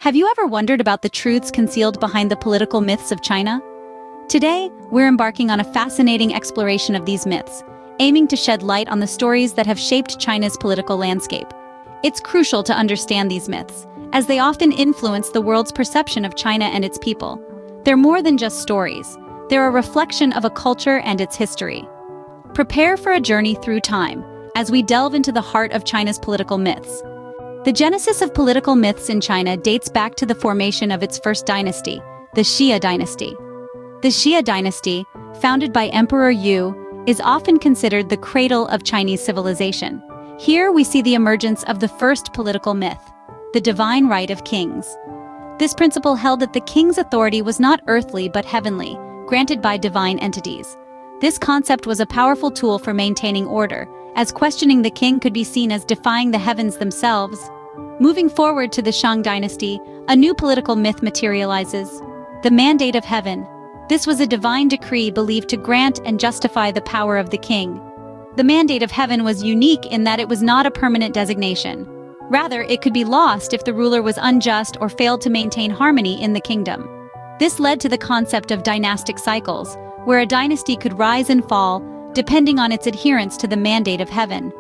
Have you ever wondered about the truths concealed behind the political myths of China? Today, we're embarking on a fascinating exploration of these myths, aiming to shed light on the stories that have shaped China's political landscape. It's crucial to understand these myths, as they often influence the world's perception of China and its people. They're more than just stories. They're a reflection of a culture and its history. Prepare for a journey through time, as we delve into the heart of China's political myths. The genesis of political myths in China dates back to the formation of its first dynasty, the Xia dynasty. The Xia dynasty, founded by Emperor Yu, is often considered the cradle of Chinese civilization. Here we see the emergence of the first political myth, the divine right of kings. This principle held that the king's authority was not earthly but heavenly, granted by divine entities. This concept was a powerful tool for maintaining order, as questioning the king could be seen as defying the heavens themselves. Moving forward to the Shang dynasty, a new political myth materializes, the mandate of heaven. This was a divine decree believed to grant and justify the power of the king. The mandate of heaven was unique in that it was not a permanent designation. Rather, it could be lost if the ruler was unjust or failed to maintain harmony in the kingdom. This led to the concept of dynastic cycles, where a dynasty could rise and fall, depending on its adherence to the mandate of heaven.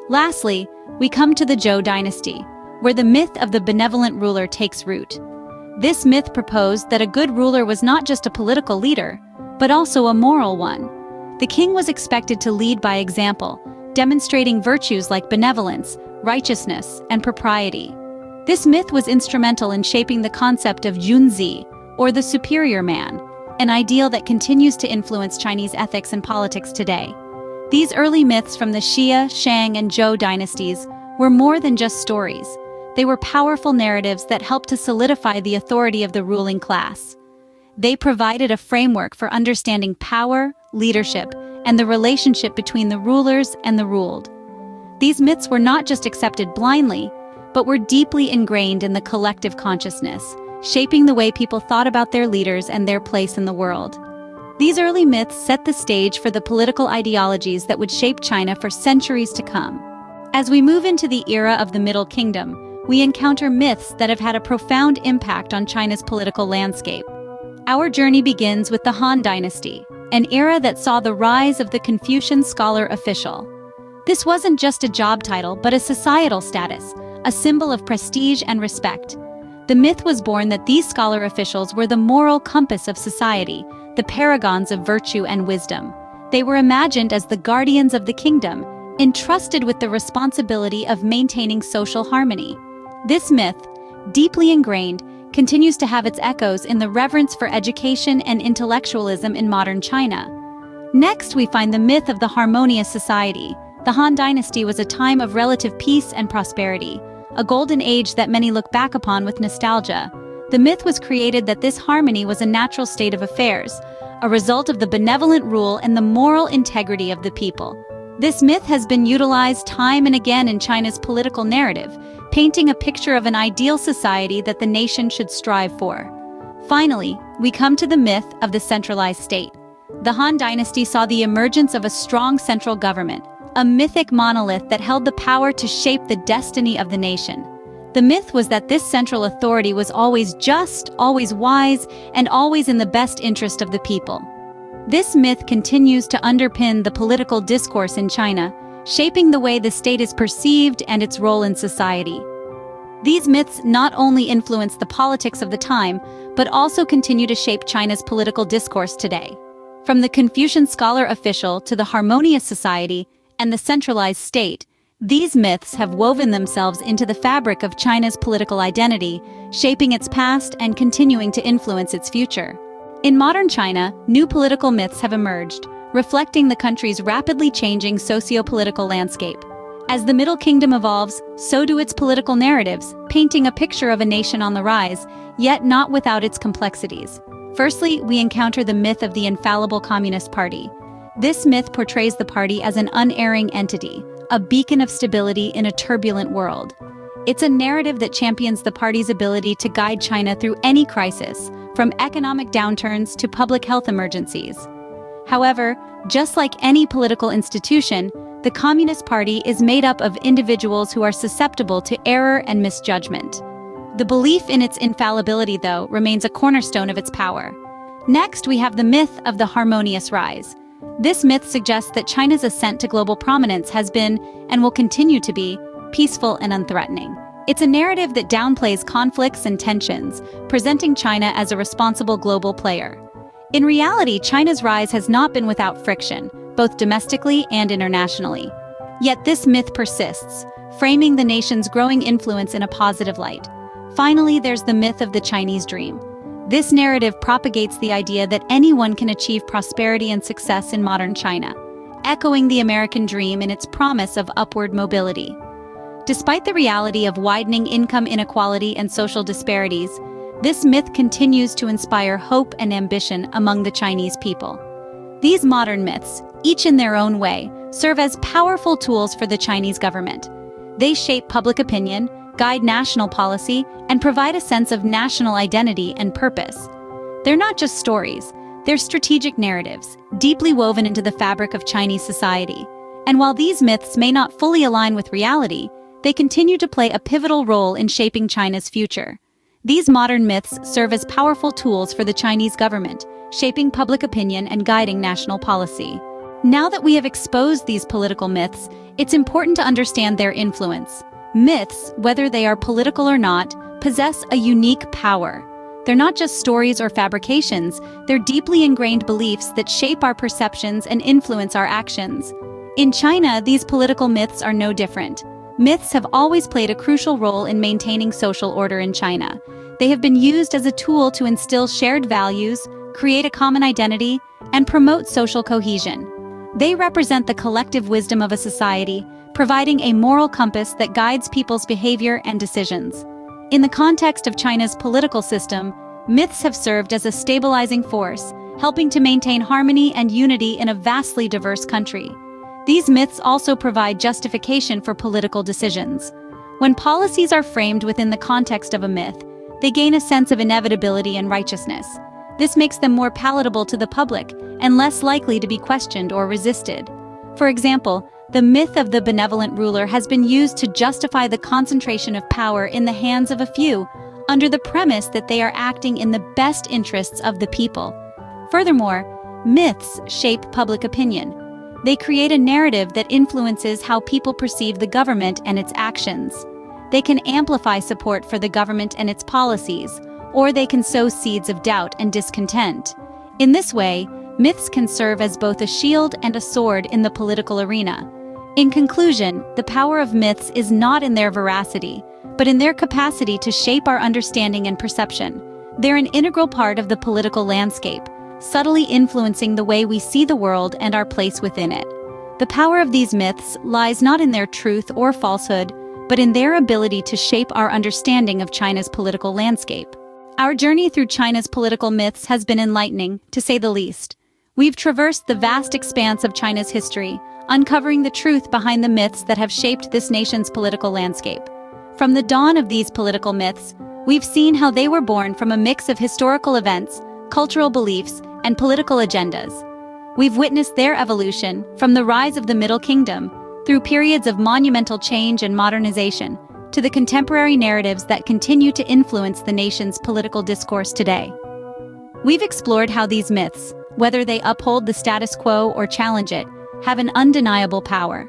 Lastly, we come to the Zhou dynasty, where the myth of the benevolent ruler takes root. This myth proposed that a good ruler was not just a political leader, but also a moral one. The king was expected to lead by example, demonstrating virtues like benevolence, righteousness, and propriety. This myth was instrumental in shaping the concept of Junzi, or the superior man, an ideal that continues to influence Chinese ethics and politics today. These early myths from the Xia, Shang, and Zhou dynasties were more than just stories. They were powerful narratives that helped to solidify the authority of the ruling class. They provided a framework for understanding power, leadership, and the relationship between the rulers and the ruled. These myths were not just accepted blindly, but were deeply ingrained in the collective consciousness, shaping the way people thought about their leaders and their place in the world. These early myths set the stage for the political ideologies that would shape China for centuries to come. As we move into the era of the Middle Kingdom, we encounter myths that have had a profound impact on China's political landscape. Our journey begins with the Han Dynasty, an era that saw the rise of the Confucian scholar official. This wasn't just a job title, but a societal status, a symbol of prestige and respect. The myth was born that these scholar officials were the moral compass of society, the paragons of virtue and wisdom. They were imagined as the guardians of the kingdom, entrusted with the responsibility of maintaining social harmony. This myth, deeply ingrained, continues to have its echoes in the reverence for education and intellectualism in modern China. Next, we find the myth of the harmonious society. The Han Dynasty was a time of relative peace and prosperity, a golden age that many look back upon with nostalgia. The myth was created that this harmony was a natural state of affairs, a result of the benevolent rule and the moral integrity of the people. This myth has been utilized time and again in China's political narrative, painting a picture of an ideal society that the nation should strive for. Finally, we come to the myth of the centralized state. The Han Dynasty saw the emergence of a strong central government, a mythic monolith that held the power to shape the destiny of the nation. The myth was that this central authority was always just, always wise, and always in the best interest of the people. This myth continues to underpin the political discourse in China, shaping the way the state is perceived and its role in society. These myths not only influence the politics of the time, but also continue to shape China's political discourse today. From the Confucian scholar official to the harmonious society and the centralized state, these myths have woven themselves into the fabric of China's political identity, shaping its past and continuing to influence its future. In modern China, new political myths have emerged, reflecting the country's rapidly changing socio-political landscape. As the Middle Kingdom evolves, so do its political narratives, painting a picture of a nation on the rise, yet not without its complexities. Firstly, we encounter the myth of the infallible Communist Party. This myth portrays the party as an unerring entity, a beacon of stability in a turbulent world. It's a narrative that champions the party's ability to guide China through any crisis, from economic downturns to public health emergencies. However, just like any political institution, the Communist Party is made up of individuals who are susceptible to error and misjudgment. The belief in its infallibility, though, remains a cornerstone of its power. Next, we have the myth of the harmonious rise. This myth suggests that China's ascent to global prominence has been, and will continue to be, peaceful and unthreatening. It's a narrative that downplays conflicts and tensions, presenting China as a responsible global player. In reality, China's rise has not been without friction, both domestically and internationally. Yet this myth persists, framing the nation's growing influence in a positive light. Finally, there's the myth of the Chinese dream. This narrative propagates the idea that anyone can achieve prosperity and success in modern China, echoing the American dream in its promise of upward mobility. Despite the reality of widening income inequality and social disparities, this myth continues to inspire hope and ambition among the Chinese people. These modern myths, each in their own way, serve as powerful tools for the Chinese government. They shape public opinion, guide national policy, and provide a sense of national identity and purpose. They're not just stories, they're strategic narratives, deeply woven into the fabric of Chinese society. And while these myths may not fully align with reality, they continue to play a pivotal role in shaping China's future. These modern myths serve as powerful tools for the Chinese government, shaping public opinion and guiding national policy. Now that we have exposed these political myths, it's important to understand their influence. Myths, whether they are political or not, possess a unique power. They're not just stories or fabrications, they're deeply ingrained beliefs that shape our perceptions and influence our actions. In China, these political myths are no different. Myths have always played a crucial role in maintaining social order in China. They have been used as a tool to instill shared values, create a common identity, and promote social cohesion. They represent the collective wisdom of a society, providing a moral compass that guides people's behavior and decisions. In the context of China's political system, myths have served as a stabilizing force, helping to maintain harmony and unity in a vastly diverse country. These myths also provide justification for political decisions. When policies are framed within the context of a myth, they gain a sense of inevitability and righteousness. This makes them more palatable to the public and less likely to be questioned or resisted. For example, the myth of the benevolent ruler has been used to justify the concentration of power in the hands of a few, under the premise that they are acting in the best interests of the people. Furthermore, myths shape public opinion. They create a narrative that influences how people perceive the government and its actions. They can amplify support for the government and its policies, or they can sow seeds of doubt and discontent. In this way, myths can serve as both a shield and a sword in the political arena. In conclusion, the power of myths is not in their veracity, but in their capacity to shape our understanding and perception. They're an integral part of the political landscape, subtly influencing the way we see the world and our place within it. The power of these myths lies not in their truth or falsehood, but in their ability to shape our understanding of China's political landscape. Our journey through China's political myths has been enlightening, to say the least. We've traversed the vast expanse of China's history, uncovering the truth behind the myths that have shaped this nation's political landscape. From the dawn of these political myths, we've seen how they were born from a mix of historical events, cultural beliefs, and political agendas. We've witnessed their evolution, from the rise of the Middle Kingdom, through periods of monumental change and modernization, to the contemporary narratives that continue to influence the nation's political discourse today. We've explored how these myths, whether they uphold the status quo or challenge it, have an undeniable power.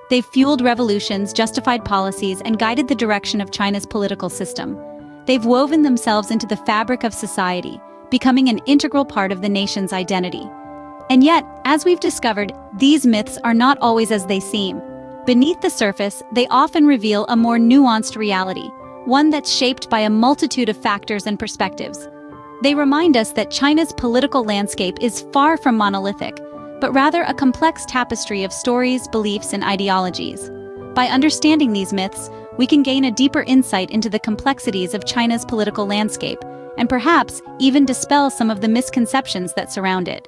They've fueled revolutions, justified policies, and guided the direction of China's political system. They've woven themselves into the fabric of society, becoming an integral part of the nation's identity. And yet, as we've discovered, these myths are not always as they seem. Beneath the surface, they often reveal a more nuanced reality, one that's shaped by a multitude of factors and perspectives. They remind us that China's political landscape is far from monolithic, but rather a complex tapestry of stories, beliefs, and ideologies. By understanding these myths, we can gain a deeper insight into the complexities of China's political landscape, and perhaps even dispel some of the misconceptions that surround it.